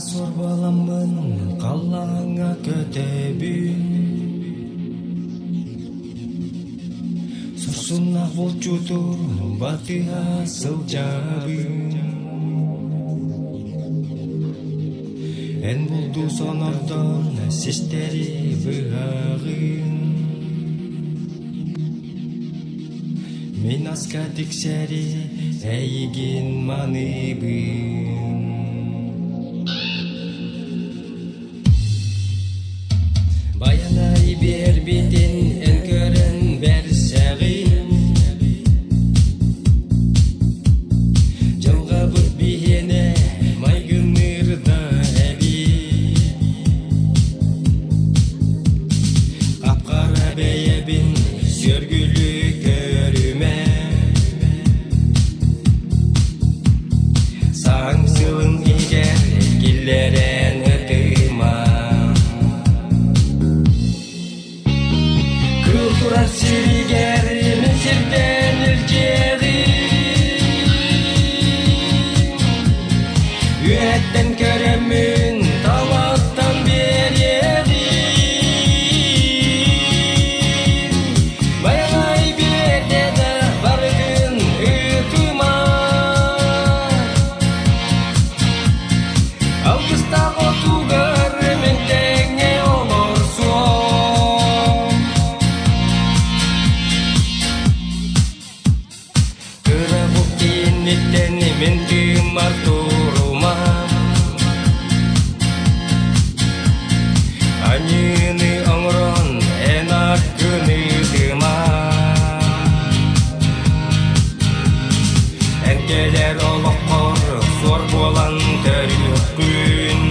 сор баламын қалаңа көтебін Сұрсынақ бол жұтыр баты асыл жабын Ән бұлды сонардан сестері бұғағын Мен асқа тексәрі әйген маныбын Баянай бербеден әлгірін бәр сәғин Жалға бұд бейіне майгынырда әбі Қапқара бәйебін сөргілі көріме Саңсылын егер келерен өтіма Kültura sirigeri Mısır'dan ülkeri Üyetten köremün Tavattan bir yeri Bayanay bir dede Vargın ıtıma Alkışta otugar Mentenge olursun Мен тымар турума Анины оңрон энак күні дыма Әнкелер олыққор сор болан төрілік күн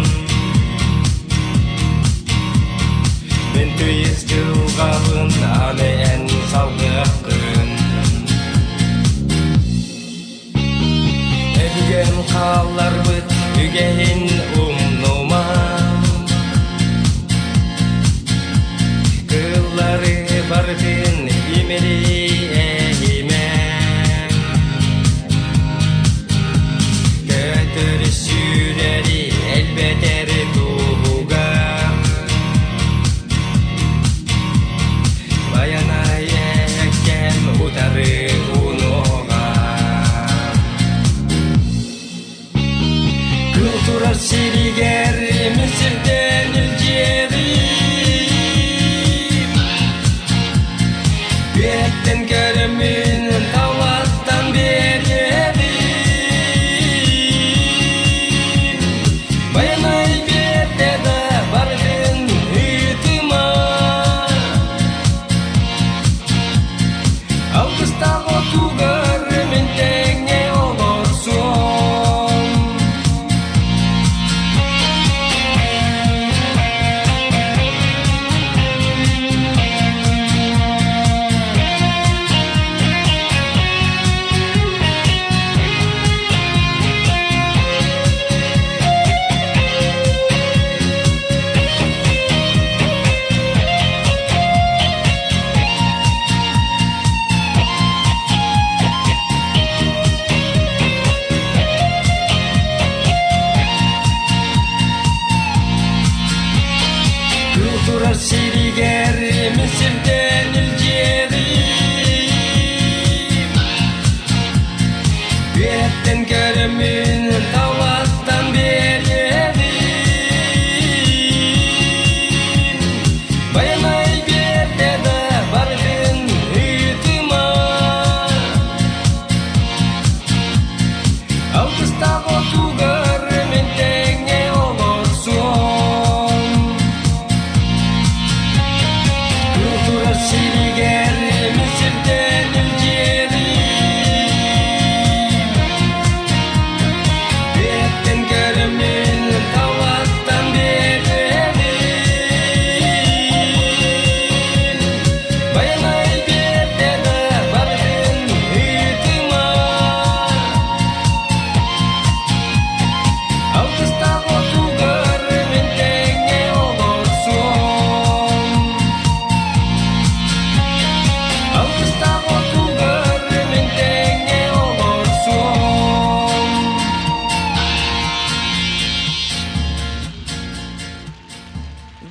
Мен түйіз жылғағын аны ән салғық күн Ügen қалар бұд, үгейін ұмнума Кыллары бардың имели әйіме Көтір сүрері әлбетері туға Баянай әккем ұтары ұнуға Kültura sirigeri Mısır'dan ülkeri Üyetten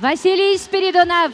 Василий Спиридонов.